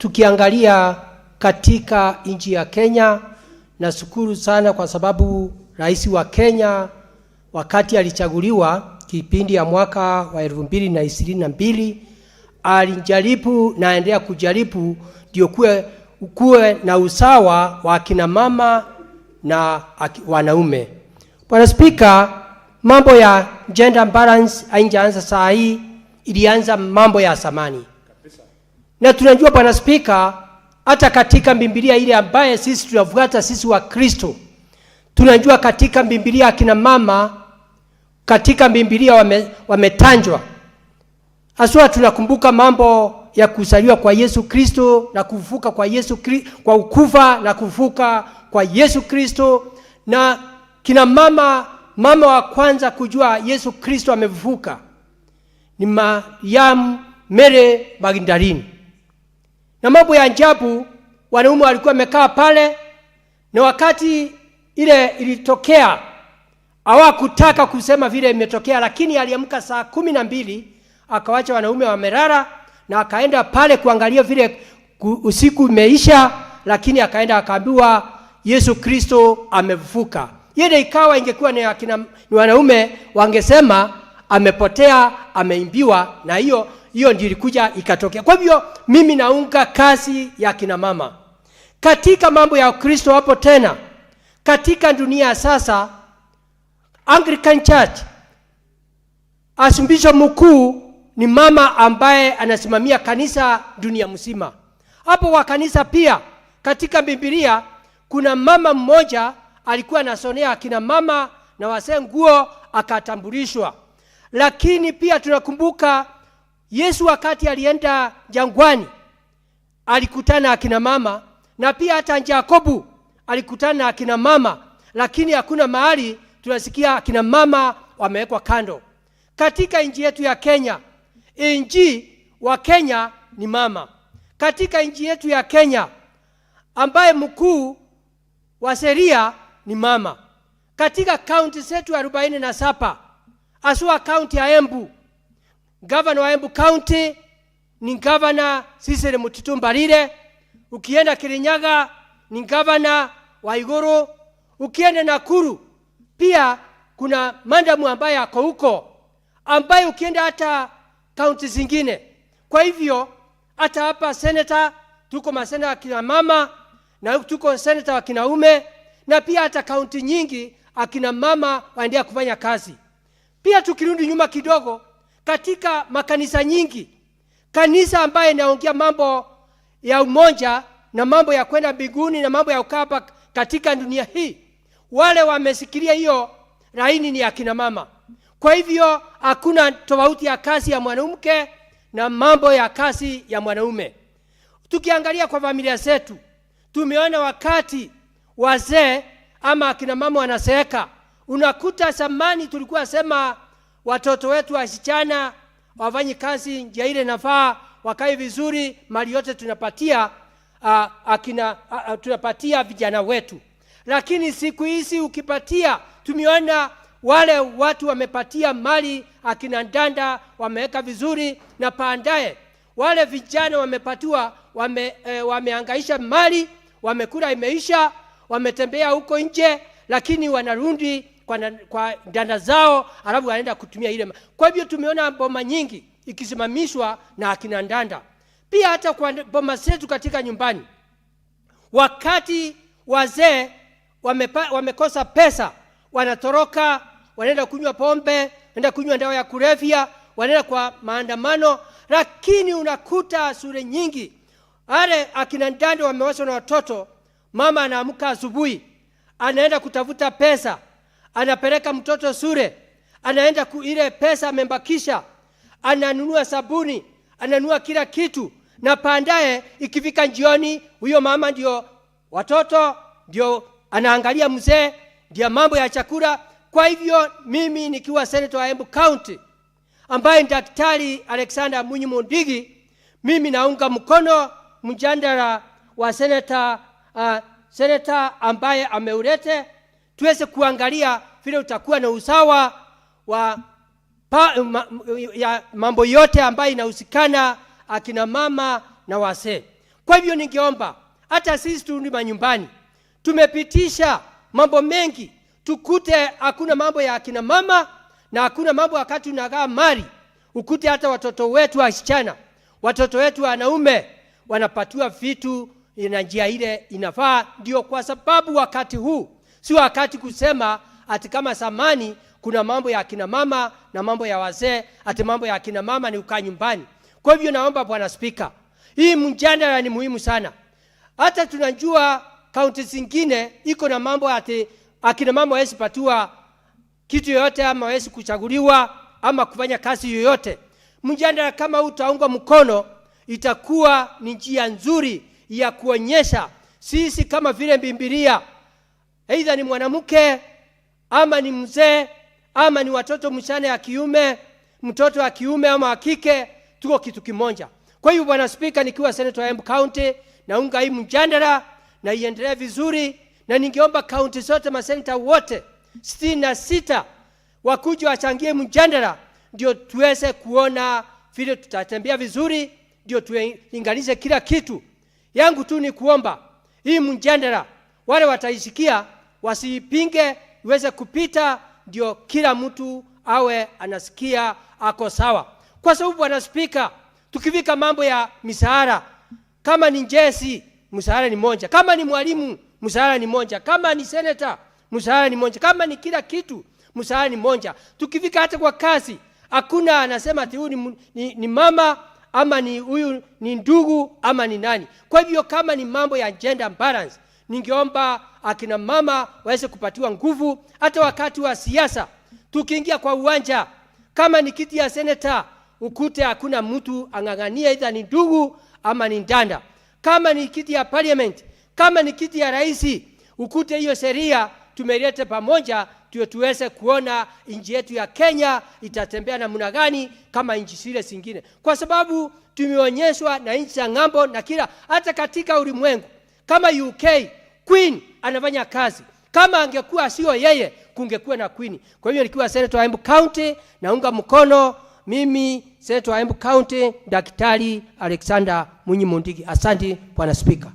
tukiangalia katika nchi ya Kenya, nashukuru sana kwa sababu rais wa Kenya wakati alichaguliwa kipindi ya mwaka wa 2022 alijaribu na endelea kujaribu ndio kuwe na usawa wa kina mama na wanaume. Bwana Speaker, mambo ya gender balance haijaanza saa hii, ilianza mambo ya zamani. Na tunajua Bwana Speaker, hata katika Biblia ile ambaye sisi tunafuata sisi wa Kristo, tunajua katika Biblia akina mama katika Biblia wametanjwa. Haswa tunakumbuka mambo ya kuzaliwa kwa Yesu Kristo na kufufuka kwa Yesu Kristo, kwa ukufa na kufufuka kwa Yesu Kristo, na kina mama wa kwanza kujua Yesu Kristo amefufuka ni Mariamu Mary Magdalene. Na mambo ya ajabu, wanaume walikuwa wamekaa pale, na wakati ile ilitokea hawakutaka kusema vile imetokea, lakini aliamka saa 12 akawacha wanaume wamelala na akaenda pale kuangalia vile usiku umeisha, lakini akaenda akaambiwa Yesu Kristo amefufuka. Yeye ikawa ingekuwa ni wanaume wangesema amepotea, ameimbiwa, na hiyo ndio ilikuja ikatokea. Kwa hivyo mimi naunga kasi ya kina mama katika mambo ya Kristo. Hapo tena katika dunia sasa, Anglican Church Archbishop mkuu ni mama ambaye anasimamia kanisa dunia mzima. Hapo wa kanisa pia katika Biblia kuna mama mmoja alikuwa anasonea akina mama na wazee nguo akatambulishwa. Lakini pia tunakumbuka Yesu wakati alienda jangwani alikutana akina mama, na pia hata Yakobo alikutana akina mama, lakini hakuna mahali tunasikia akina mama wamewekwa kando. Katika nchi yetu ya Kenya, nchi wa Kenya ni mama. Katika nchi yetu ya Kenya ambaye mkuu wa sheria ni mama. Katika kaunti zetu 47, aswa kaunti ya Embu, governor wa Embu County ni governor Cecily Mutito Mbarire. Ukienda Kirinyaga ni governor Waiguru. Ukienda Nakuru pia kuna mandamu ambaye ako huko, ambaye ukienda hata kaunti zingine. Kwa hivyo hata hapa senator tuko masenata akina mama na tuko senator wa kinaume, na pia hata kaunti nyingi akina mama waendelea kufanya kazi. Pia tukirudi nyuma kidogo, katika makanisa nyingi, kanisa ambaye inaongea mambo ya umoja na mambo ya kwenda mbinguni na mambo ya ukapa katika dunia hii, wale wamesikilia hiyo laini ni akina mama. Kwa hivyo hakuna tofauti ya kazi ya mwanamke na mambo ya kazi ya mwanaume. Tukiangalia kwa familia zetu, tumeona wakati wazee ama akina mama wanaseeka, unakuta zamani tulikuwa sema watoto wetu wasichana wafanye kazi njia ile nafaa, wakae vizuri, mali yote tunapatia tunapatia vijana wetu. Lakini siku hizi ukipatia, tumeona wale watu wamepatia mali akina ndanda wameweka vizuri, na baadaye wale vijana wamepatiwa wamehangaisha mali, wamekula imeisha, wametembea huko nje, lakini wanarudi kwa ndanda zao alafu wanaenda kutumia ile. Kwa hivyo tumeona boma nyingi ikisimamishwa na akina ndanda. Pia hata kwa boma zetu katika nyumbani, wakati wazee wamekosa pesa, wanatoroka, wanaenda kunywa pombe, wanaenda kunywa dawa ya kulevya, wanaenda kwa maandamano. Lakini unakuta shule nyingi wale akina ndanda wamewaswa na watoto, mama anaamka asubuhi, anaenda kutafuta pesa, anapeleka mtoto shule, anaenda ile pesa amembakisha, ananunua sabuni, ananunua kila kitu, na baadaye ikifika jioni huyo mama ndio watoto ndio anaangalia mzee, ndio mambo ya chakula. Kwa hivyo mimi nikiwa senator wa Embu County ambaye Daktari Alexander Munyi Mundigi, mimi naunga mkono mjadala wa senator ambaye ameulete, tuweze kuangalia vile utakuwa na usawa wa ya mambo yote ambayo inahusikana akina mama na wazee. Kwa hivyo ningeomba hata sisi turudi manyumbani. Tumepitisha mambo mengi, tukute hakuna mambo ya akina mama na hakuna mambo wakati unagaa mali. Ukute hata watoto wetu wasichana, watoto wetu wanaume wanapatiwa vitu na njia ile inafaa. Ndio kwa sababu wakati huu si wakati kusema ati kama zamani kuna mambo ya akina mama na mambo ya wazee, ati mambo ya akina mama ni ukaa nyumbani. Kwa hivyo naomba Bwana Spika, hii mjadala ni muhimu sana. Hata tunajua kaunti zingine iko na mambo ati akina mama hawezi patiwa kitu yoyote ama hawezi kuchaguliwa ama kufanya kazi yoyote. Mjadala kama utaungwa mkono, itakuwa ni njia nzuri ya kuonyesha sisi kama vile Biblia, aidha ni mwanamke ama ni mzee ama ni watoto msichana ya kiume, mtoto wa kiume ama wa kike, tuko kitu kimoja. Kwa hiyo Bwana Spika, nikiwa senator wa Embu County, naunga hii mjadala na iendelee vizuri, na ningeomba county zote maseneta wote 66 wakuja wachangie mjadala, ndio tuweze kuona vile tutatembea vizuri, ndio tuinganishe kila kitu. Yangu tu ni kuomba hii mjadala wale wataisikia wasipinge, iweze kupita, ndio kila mtu awe anasikia ako sawa. Kwa sababu Bwana Spika, tukifika mambo ya misahara, kama ni njesi msahara ni moja, kama ni mwalimu msahara ni moja, kama ni senator msahara ni moja, kama ni kila kitu msahara ni moja. Tukifika hata kwa kazi, hakuna anasema ati huyu ni mama ama ni huyu ni ndugu ama ni nani. Kwa hivyo kama ni mambo ya gender balance, ningeomba akina mama waweze kupatiwa nguvu. Hata wakati wa siasa tukiingia kwa uwanja, kama ni kiti ya senator, ukute hakuna mtu angangania either ni ndugu ama ni ndanda. Kama ni kiti ya parliament, kama ni kiti ya rais, ukute hiyo sheria tumeleta pamoja, tuweze kuona nchi yetu ya Kenya itatembea namna gani kama nchi zile zingine. Kwa sababu tumeonyeshwa na nchi za ng'ambo na kila, hata katika ulimwengu kama UK, Queen anafanya kazi. Kama angekuwa sio yeye, kungekuwa na Queen. Kwa hiyo nikiwa senator wa Embu County, naunga mkono mimi senator wa Embu County Daktari Alexander Munyi Mundigi. Asante Bwana Spika.